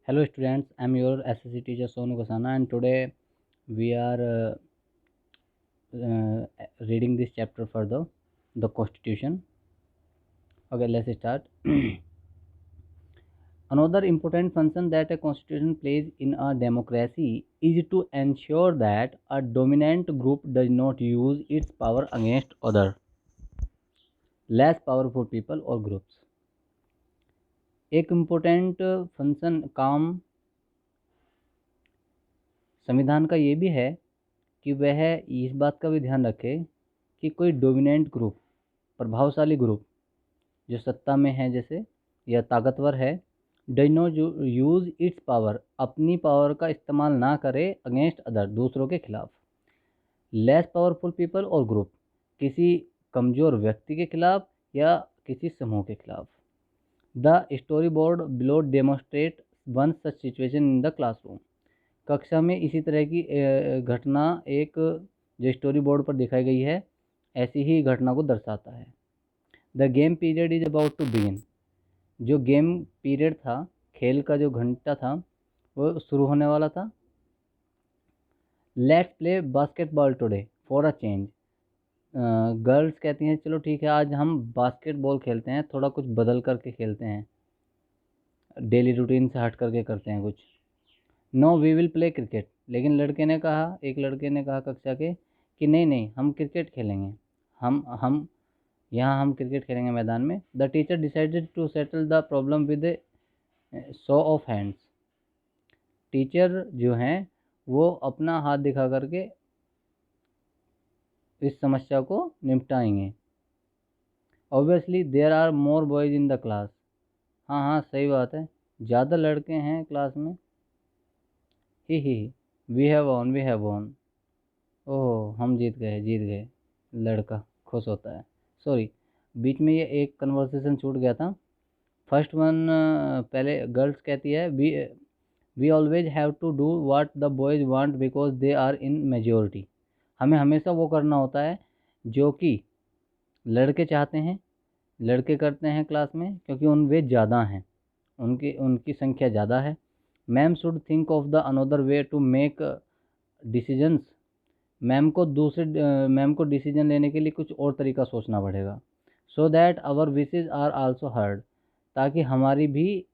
Hello students, I am your SSC teacher Sonu Kasana, and today we are reading this chapter for the Constitution. Okay, let's start. Another important function that a constitution plays in a democracy is to ensure that a dominant group does not use its power against other less powerful people or groups. एक important function काम संविधान का ये भी है कि वह इस बात का भी ध्यान रखे कि कोई डोमिनेंट ग्रुप, प्रभावशाली ग्रुप जो सत्ता में है जैसे या ताकतवर है, does not use it's power, अपनी पावर का इस्तेमाल ना करे अगेंस्ट अदर, दूसरों के खिलाफ। लेस पावरफुल पीपल और ग्रुप, किसी कमज़ोर व्यक्ति के खिलाफ या किसी समूह के खिलाफ। The story board below demonstrate one such situation in the classroom. कक्षा में इसी तरह की घटना एक जो स्टोरी बोर्ड पर दिखाई गई है, ऐसी ही घटना को दर्शाता है। The game period is about to begin. जो गेम पीरियड था, खेल का जो घंटा था, वो शुरू होने वाला था। Let's play basketball today for a change. Girls कहती हैं चलो ठीक है, आज हम बास्केटबॉल खेलते हैं, थोड़ा कुछ बदल करके खेलते हैं, डेली रूटीन से हट करके करते हैं कुछ। No we will play cricket. लेकिन एक लड़के ने कहा कक्षा के कि नहीं नहीं, हम क्रिकेट खेलेंगे, हम यहाँ हम क्रिकेट खेलेंगे मैदान में। The teacher decided to settle the problem with a show of hands. Teacher जो हैं वो अपना हाथ दिखा करके इस समस्या को निपटाएंगे। Obviously there are more boys in the class. हाँ हाँ, सही बात है, ज़्यादा लड़के हैं क्लास में। ही वी हैव वॉन। ओह, हम जीत गए। लड़का खुश होता है। सॉरी, बीच में ये एक कन्वर्सेशन छूट गया था। फर्स्ट वन, पहले गर्ल्स कहती है we always have to do what the boys want because they are in majority. हमें हमेशा वो करना होता है जो कि लड़के चाहते हैं, लड़के करते हैं क्लास में, क्योंकि वे ज़्यादा हैं, उनकी संख्या ज़्यादा है। Ma'am should think of the another way to make decisions. Ma'am को डिसीजन लेने के लिए कुछ और तरीका सोचना पड़ेगा। So that our wishes are also heard, ताकि हमारी भी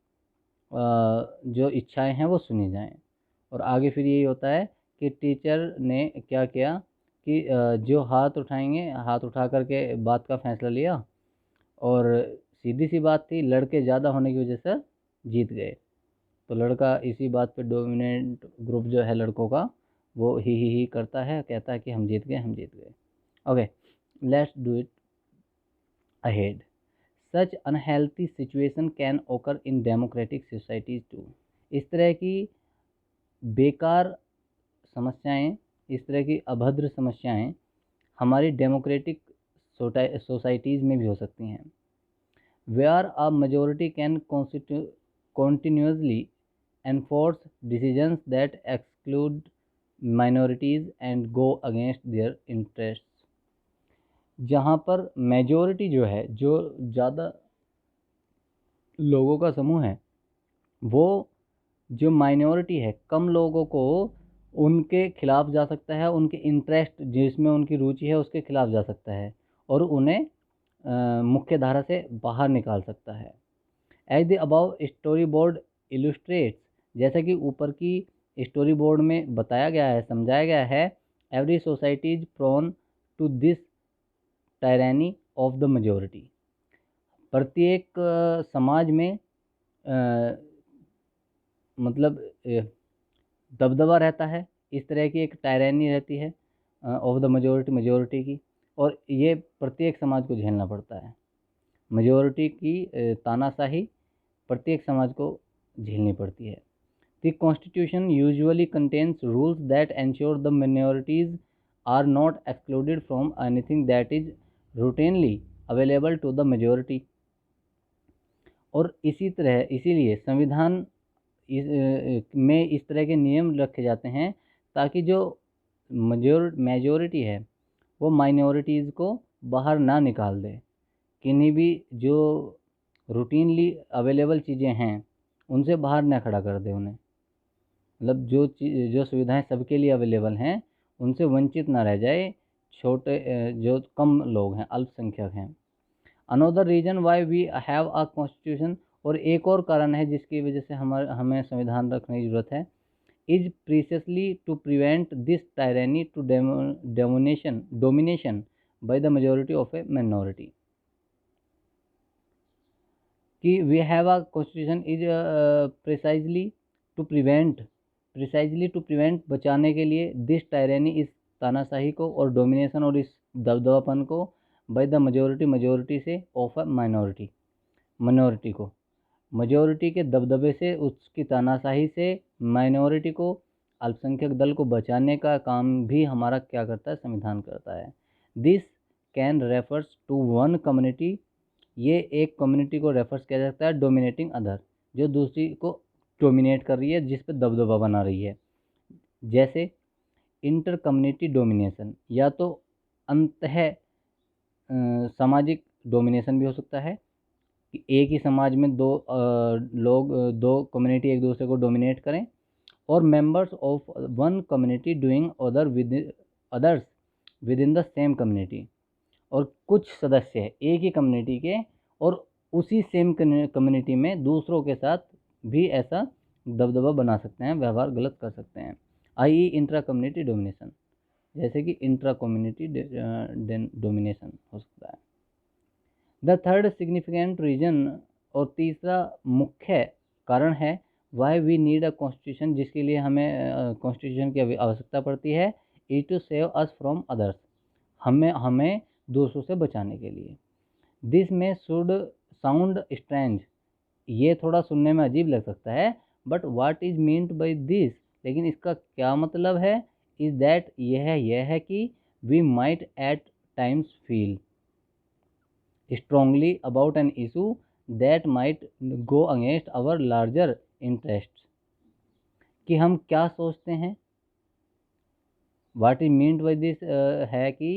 जो इच्छाएं हैं वो सुनी जाएं। और आगे फिर यही होता है कि टीचर ने क्या किया कि जो हाथ उठाएंगे, हाथ उठा करके बात का फैसला लिया, और सीधी सी बात थी, लड़के ज़्यादा होने की वजह से जीत गए। तो लड़का इसी बात पे, डोमिनेंट ग्रुप जो है लड़कों का, वो ही करता है, कहता है कि हम जीत गए। Okay, let's do it ahead. Such unhealthy situation can ओकर इन डेमोक्रेटिक सोसाइटीज़ टू। इस तरह की बेकार समस्याएं, इस तरह की अभद्र समस्याएं हमारी डेमोक्रेटिक सोसाइटीज़ में भी हो सकती हैं। Where a majority can continuously enforce decisions that exclude minorities and go against their interests। जहाँ पर मेजॉरिटी जो है, जो ज़्यादा लोगों का समूह है, वो जो माइनॉरिटी है, कम लोगों को, उनके खिलाफ जा सकता है, उनके इंटरेस्ट जिसमें उनकी रुचि है उसके खिलाफ जा सकता है, और उन्हें मुख्य धारा से बाहर निकाल सकता है। As the above story board illustrates, जैसा कि ऊपर की स्टोरी बोर्ड में बताया गया है, समझाया गया है, every society is prone to this tyranny of the majority. प्रत्येक समाज में मतलब दबदबा रहता है, इस तरह की एक टायरानी रहती है ऑफ द मेजोरिटी की, और ये प्रत्येक समाज को झेलना पड़ता है। मेजोरिटी की तानाशाही प्रत्येक समाज को झेलनी पड़ती है। The constitution usually contains rules that ensure the minorities are not excluded from anything that is routinely available to the majority. और इसीलिए संविधान में इस तरह के नियम रखे जाते हैं ताकि जो मेजोरिटी है वो माइनॉरिटीज़ को बाहर ना निकाल दे। किन्हीं भी जो रूटीनली अवेलेबल चीज़ें हैं उनसे बाहर ना खड़ा कर दे उन्हें। मतलब जो सुविधाएं सबके लिए अवेलेबल हैं उनसे वंचित ना रह जाए छोटे जो कम लोग हैं, अल्पसंख्यक हैं। Another reason why we have a constitution, और एक और कारण है जिसकी वजह से हमें संविधान रखने की जरूरत है, is precisely to prevent this tyranny to domination by the majority of a minority. कि we have a constitution is precisely to prevent बचाने के लिए दिस टायरेनी, इस तानाशाही को, और डोमिनेशन, और इस दबदबापन को, बाय द मेजोरिटी से ऑफ अ माइनॉरिटी को, मेजोरिटी के दबदबे से, उसकी तानाशाही से माइनॉरिटी को, अल्पसंख्यक दल को बचाने का काम भी हमारा क्या करता है, संविधान करता है। This can refers to one community, ये एक कम्युनिटी को रेफर्स किया जाता है, डोमिनेटिंग अदर, जो दूसरी को डोमिनेट कर रही है, जिस पे दबदबा बना रही है। जैसे इंटर कम्युनिटी डोमिनेशन, या तो अंतः सामाजिक डोमिनेशन भी हो सकता है कि एक ही समाज में दो कम्युनिटी एक दूसरे को डोमिनेट करें, और members of one community doing others with in the same community, और कुछ सदस्य एक ही कम्युनिटी के और उसी सेम कम्युनिटी में दूसरों के साथ भी ऐसा दबदबा बना सकते हैं, व्यवहार गलत कर सकते हैं, आई इंट्रा कम्युनिटी डोमिनेशन, जैसे कि इंट्रा कम्युनिटी डोमिनेशन हो सकता है। द थर्ड सिग्निफिकेंट रीजन, और तीसरा मुख्य कारण है, why we need a constitution, जिसके लिए हमें कॉन्स्टिट्यूशन की आवश्यकता पड़ती है, is to save us from others, हमें दूसरों से बचाने के लिए। दिस में शुड साउंड स्ट्रेंज, ये थोड़ा सुनने में अजीब लग सकता है, but what is meant by this, लेकिन इसका क्या मतलब है, इज दैट यह है कि we might at times feel strongly about an issue that might go against our larger interests, कि हम क्या सोचते हैं, what is meant by this है कि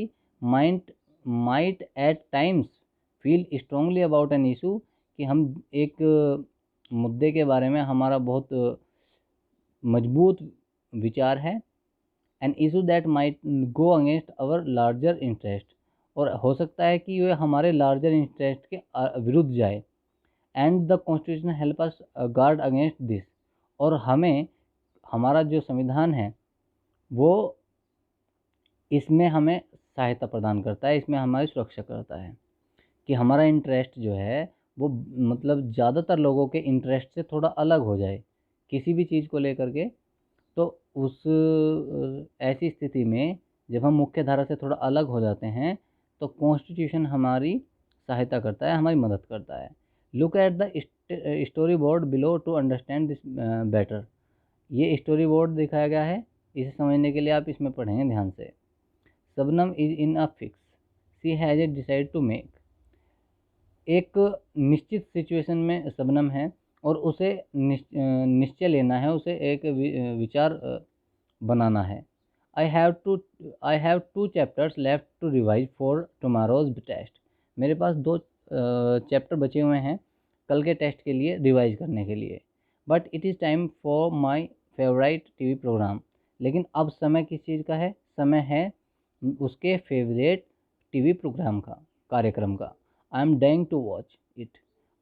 might at times feel strongly about an issue, कि हम एक मुद्दे के बारे में हमारा बहुत मजबूत विचार है, an issue that might go against our larger interest, और हो सकता है कि वह हमारे लार्जर इंटरेस्ट के विरुद्ध जाए, and the constitution help us guard against this, और हमारा जो संविधान है वो इसमें हमें सहायता प्रदान करता है, इसमें हमारी सुरक्षा करता है कि हमारा इंटरेस्ट जो है वो मतलब ज़्यादातर लोगों के इंटरेस्ट से थोड़ा अलग हो जाए किसी भी चीज़ को लेकर के। तो उस ऐसी स्थिति में जब हम मुख्य धारा से थोड़ा अलग हो जाते हैं तो कॉन्स्टिट्यूशन हमारी सहायता करता है, हमारी मदद करता है। Look at the story board below to understand this better, ये स्टोरी बोर्ड दिखाया गया है, इसे समझने के लिए आप इसमें पढ़ेंगे ध्यान से। Shabnam is in a fix, she has a decide to make, एक निश्चित सिचुएशन में शबनम है और उसे निश्चय लेना है, उसे एक विचार बनाना है। I have two chapters left to revise for tomorrow's test, मेरे पास 2 चैप्टर बचे हुए हैं कल के टेस्ट के लिए रिवाइज करने के लिए। But it is time for my favourite TV programme, लेकिन अब समय किस चीज़ का है, समय है उसके फेवरेट टीवी प्रोग्राम का, कार्यक्रम का। I am dying to watch it,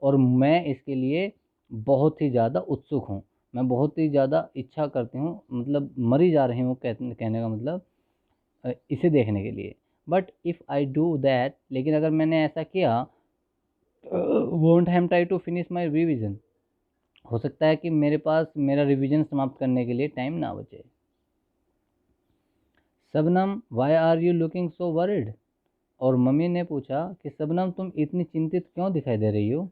और मैं इसके लिए बहुत ही ज़्यादा उत्सुक हूँ, मैं बहुत ही ज़्यादा इच्छा करती हूँ, मतलब मरी जा रही हूँ कहने का मतलब इसे देखने के लिए। But if I do that, लेकिन अगर मैंने ऐसा किया, won't have time to finish my revision, हो सकता है कि मेरे पास मेरा रिवीजन समाप्त करने के लिए टाइम ना बचे। Shabnam why are you looking so worried, और मम्मी ने पूछा कि शबनम तुम इतनी चिंतित क्यों दिखाई दे रही हो।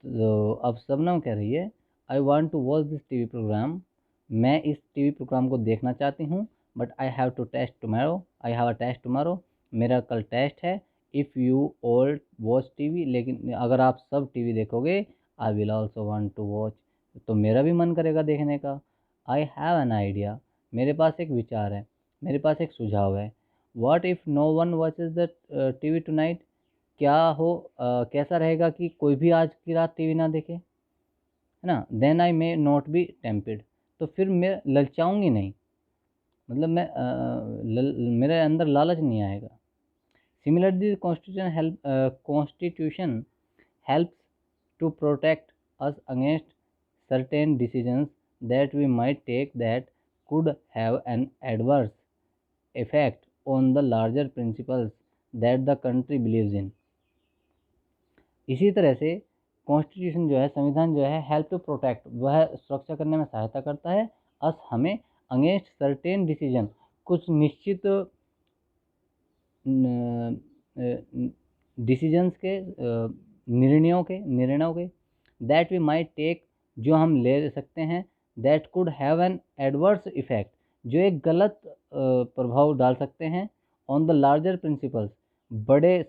तो अब शबनम कह रही है, I want to watch this TV programme, मैं इस टीवी प्रोग्राम को देखना चाहती हूँ, but I have to test tomorrow, I have a test tomorrow, मेरा कल टेस्ट है। If you all watch TV, लेकिन अगर आप सब टीवी देखोगे, I will also want to watch, तो मेरा भी मन करेगा देखने का। आई हैव एन आइडिया, मेरे पास एक विचार है, मेरे पास एक सुझाव है। What if no one watches the TV tonight, क्या हो कैसा रहेगा कि कोई भी आज की रात टीवी ना देखे। है ना, then I may not be tempted, तो फिर मैं ललचाऊंगी नहीं, मतलब मैं मेरे अंदर लालच नहीं आएगा। Similarly constitution helps to protect us against certain decisions that we might take that could have an adverse effect on the larger principles that the country believes in। इसी तरह से कॉन्स्टिट्यूशन जो है, संविधान जो है, हेल्प टू प्रोटेक्ट, वह सुरक्षा करने में सहायता करता है, अस हमें, अगेंस्ट सर्टेन डिसीजन, कुछ निश्चित डिसीजंस के, निर्णयों के दैट वी माइट टेक, जो हम ले सकते हैं, that could have an adverse effect, जो एक गलत प्रभाव डाल सकते हैं, ऑन द लार्जर प्रिंसिपल्स, बड़े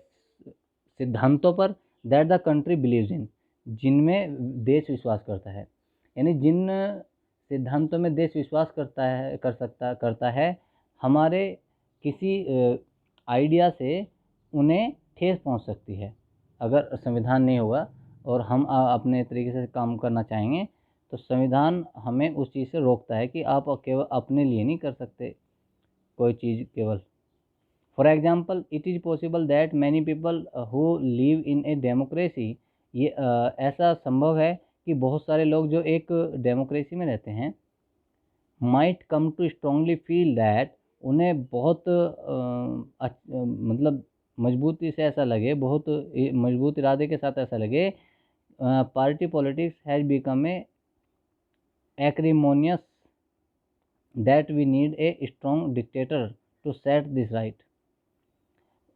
सिद्धांतों पर, that the country believes in, जिनमें देश विश्वास करता है। यानी जिन सिद्धांतों में देश विश्वास करता है, हमारे किसी आइडिया से उन्हें ठेस पहुंच सकती है। अगर संविधान नहीं होगा और हम अपने तरीके से काम करना चाहेंगे, तो संविधान हमें उस चीज़ से रोकता है कि आप केवल अपने लिए नहीं कर सकते कोई चीज़ केवल। For example, it is possible that many people who live in a democracy, ये ऐसा संभव है कि बहुत सारे लोग जो एक डेमोक्रेसी में रहते हैं, might come to strongly feel that, उन्हें बहुत मतलब मजबूती से ऐसा लगे, बहुत मजबूत इरादे के साथ ऐसा लगे, party politics has become a acrimonious, that we need a strong dictator to set this right.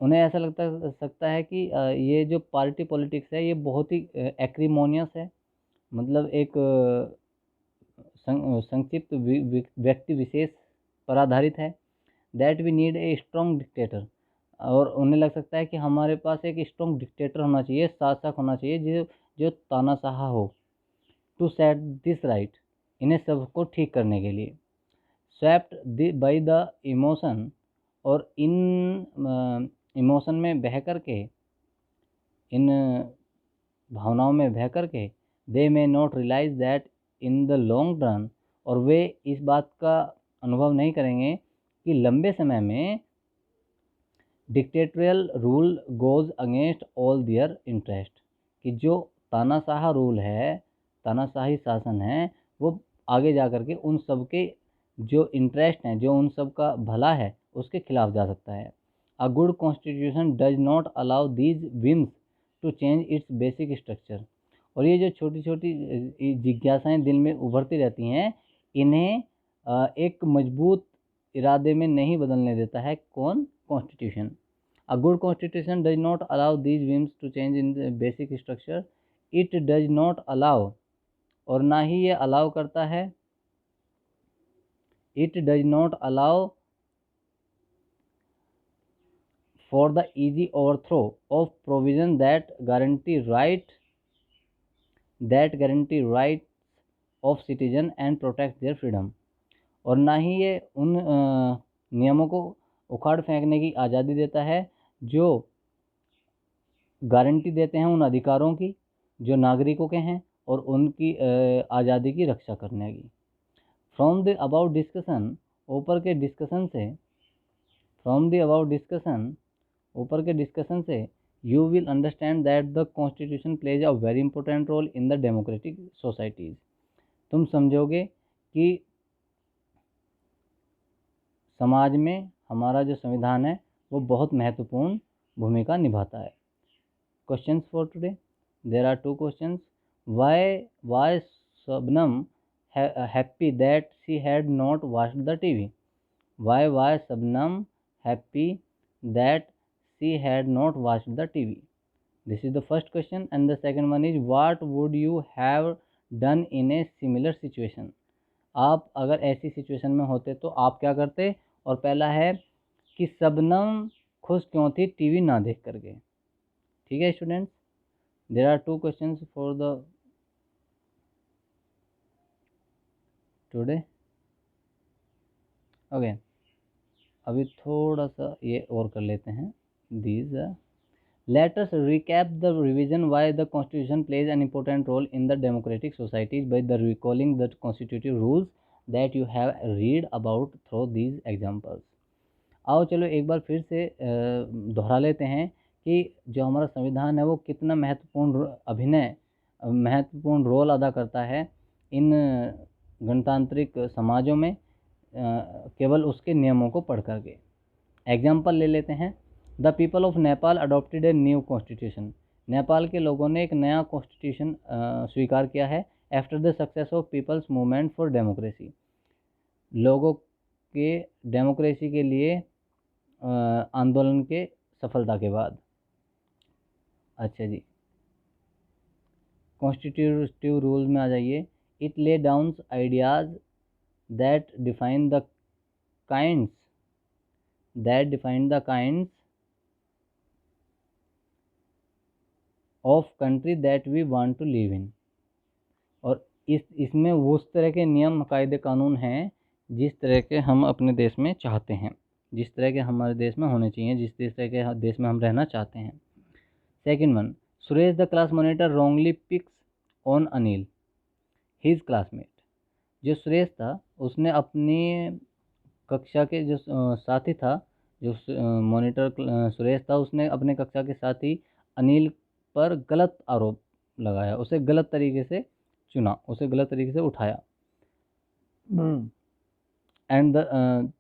उन्हें ऐसा सकता है कि ये जो पार्टी पॉलिटिक्स है, ये बहुत ही एक्रिमोनियस है, मतलब एक संक्षिप्त व्यक्ति विशेष पर आधारित है, that we need a strong dictator, और उन्हें लग सकता है कि हमारे पास एक स्ट्रॉन्ग डिक्टेटर होना चाहिए, शासक होना चाहिए, जो तानाशाह हो, टू सेट दिस राइट, इन्हें सबको ठीक करने के लिए। स्वेप्ट बाय द इमोशन, और इन इमोशन में बह करके, इन भावनाओं में बह करके, they may not realize that in the long run, और वे इस बात का अनुभव नहीं करेंगे कि लंबे समय में dictatorial rule goes against all their interest, कि जो तानाशाह रूल है, तानाशाही शासन है, वो आगे जा कर के उन सब के जो इंटरेस्ट हैं, जो उन सब का भला है, उसके खिलाफ जा सकता है। A good constitution does not allow these whims to change its basic structure, और ये जो छोटी छोटी जिज्ञासाएं दिल में उभरती रहती हैं, इन्हें एक मजबूत इरादे में नहीं बदलने देता है। कौन? Constitution. A good constitution does not allow these whims to change in the basic structure, it does not allow, और ना ही ये अलाउ करता है, it does not allow for the easy overthrow of provision that guarantee rights of citizen and protect their freedom, और ना ही ये उन नियमों को उखाड़ फेंकने की आज़ादी देता है जो गारंटी देते हैं उन अधिकारों की जो नागरिकों के हैं, और उनकी आज़ादी की रक्षा करने की। फ्रॉम द अबाउट डिस्कशन, ऊपर के डिस्कशन से, फ्रॉम द अबाउट डिस्कशन, ऊपर के डिस्कशन से, you will understand that the constitution plays a very important role in the democratic societies. तुम समझोगे कि समाज में हमारा जो संविधान है वो बहुत महत्वपूर्ण भूमिका निभाता है। Questions for today, there are 2 questions. Why Shabnam happy that she had not watched the TV? Why Shabnam happy that she had not watched the TV? This is the first question, and the second one is, what would you have done in a similar situation? आप अगर ऐसी situation में होते तो आप क्या करते? और पहला है कि शबनम खुश क्यों थी टीवी ना देख करके। ठीक है students, there are 2 questions for the today. Okay, अभी थोड़ा सा ये और कर लेते हैं। These Let us recap the revision why the Constitution plays an important role in the democratic societies by the recalling the constitutive rules that you have read about through these examples. आओ चलो एक बार फिर से दोहरा लेते हैं कि जो हमारा संविधान है वो कितना महत्वपूर्ण रोल अदा करता है इन गणतांत्रिक समाजों में, केवल उसके नियमों को पढ़ करके। एग्जाम्पल ले लेते हैं। The people of Nepal adopted a new constitution. Nepal के लोगों ने एक नया कॉन्स्टिट्यूशन स्वीकार किया है after the success of people's movement for democracy. लोगों के डेमोक्रेसी के लिए आंदोलन के सफलता के बाद। अच्छा जी, कॉन्स्टिट्यूटिव रूल में आ जाइए। It lay down ideas that define the kinds of country that we want to live in. और इसमें उस तरह के नियम कायदे कानून हैं जिस तरह के हम अपने देश में चाहते हैं, जिस तरह के हमारे देश में होने चाहिए, जिस तरह के देश में हम रहना चाहते हैं। Second one, Suresh the class monitor wrongly picks on Anil his classmate. जो सुरेश था उसने अपनी कक्षा के जो साथी था, जो मॉनिटर सुरेश था, उसने अपने कक्षा के साथी अनिल पर गलत आरोप लगाया, उसे गलत तरीके से चुना, उसे गलत तरीके से उठाया। And the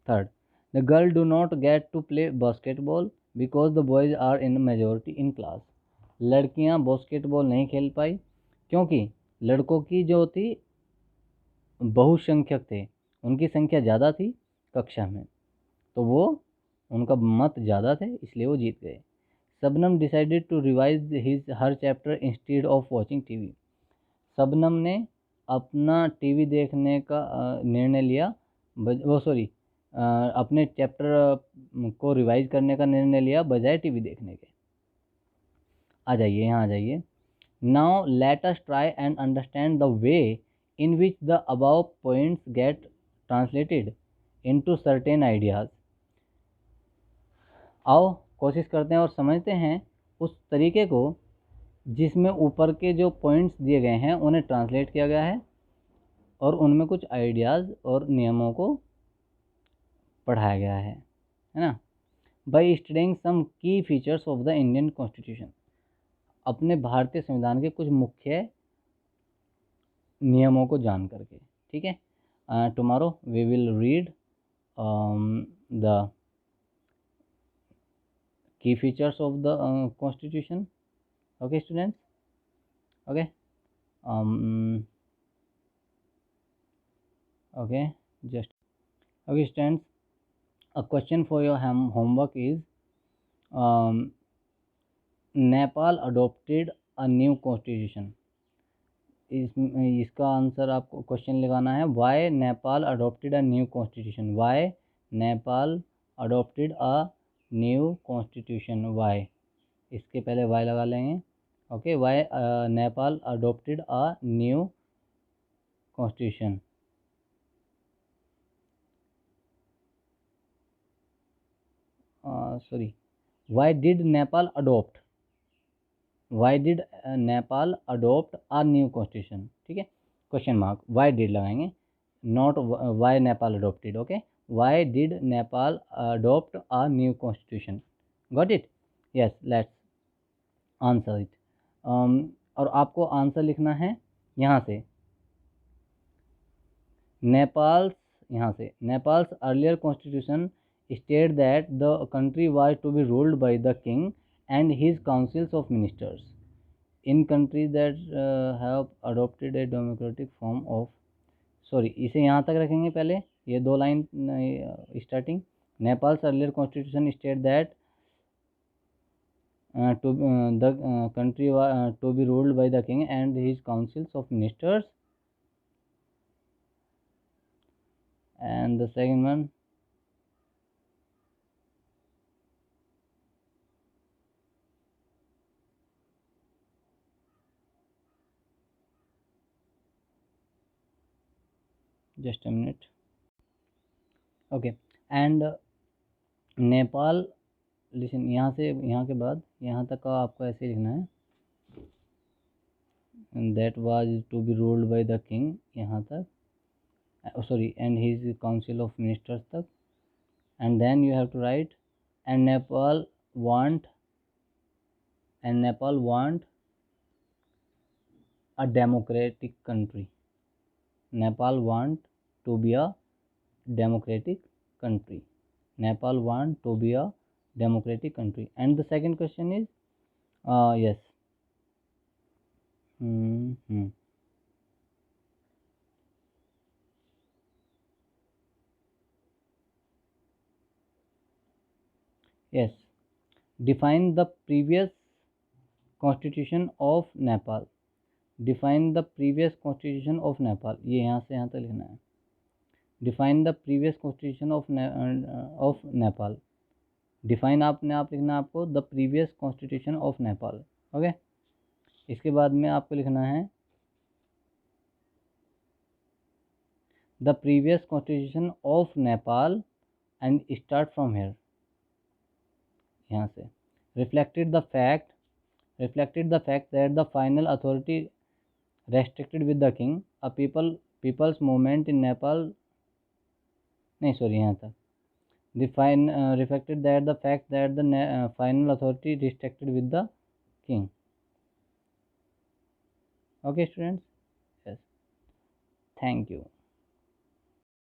third, the girl do not get to play basketball because the boys are in majority in class. लड़कियां बास्केटबॉल नहीं खेल पाई क्योंकि लड़कों की जो थी बहुसंख्यक थे, उनकी संख्या ज़्यादा थी कक्षा में, तो वो उनका मत ज़्यादा थे, इसलिए वो जीत गए। Shabnam decided to revise her chapter instead of watching TV. Shabnam ने अपना टीवी देखने का निर्णय लिया, अपने चैप्टर को रिवाइज करने का निर्णय लिया बजाय टीवी देखने के। आ जाइए, यहाँ आ जाइए। Now let us try and understand the way in which the above points get translated into certain ideas. आओ कोशिश करते हैं और समझते हैं उस तरीके को जिसमें ऊपर के जो पॉइंट्स दिए गए हैं उन्हें ट्रांसलेट किया गया है और उनमें कुछ आइडियाज़ और नियमों को पढ़ाया गया है ना। बाय स्टडिंग सम की features of the Indian constitution. अपने भारतीय संविधान के कुछ मुख्य नियमों को जान करके, ठीक है। Tomorrow we will read the key features of the constitution. Okay students, okay okay, just okay students, a question for your homework is Nepal adopted a new constitution। इसका आंसर आपको क्वेश्चन लगाना है, why Nepal adopted a new constitution. Why Nepal adopted a new constitution, why, इसके पहले why लगा लेंगे। Okay, why Nepal adopted a new constitution. sorry, why did Nepal adopt a new constitution, ठीक है। क्वेश्चन मार्क, वाई डिड लगाएंगे, not why Nepal adopted. Okay, why did Nepal adopt a new constitution. Got it? Yes, let's answer it. और आपको answer लिखना है यहाँ से, Nepal's earlier constitution state that the country was to be ruled by the king and his councils of ministers. In countries that have adopted a democratic form of, इसे यहाँ तक रखेंगे पहले, ये दो line starting. Nepals earlier constitution state that the country was to be ruled by the king and his councils of ministers, and the second one, just a minute, okay and Nepal, listen, यहाँ से यहाँ के बाद यहाँ तक का आपको ऐसे लिखना है, that was to be ruled by the king, यहाँ तक, sorry, and his council of ministers तक, and then you have to write and Nepal want a democratic country. Nepal want to be a democratic country. Nepal want to be a democratic country. And the second question is, yes. Yes. Define the previous constitution of Nepal. Define the previous constitution of Nepal. ये यहाँ से यहाँ तक लिखना है. Define the previous constitution of Nepal. Define आपने आप लिखना है आपको the previous constitution of Nepal. Okay. इसके बाद में आपको लिखना है the previous constitution of Nepal and start from here. यहाँ से reflected the fact that the final authority restricted with the king, a people's movement in Nepal, नहीं sorry यहाँ तक, reflected that the fact that the final authority restricted with the king. Okay students, yes, thank you.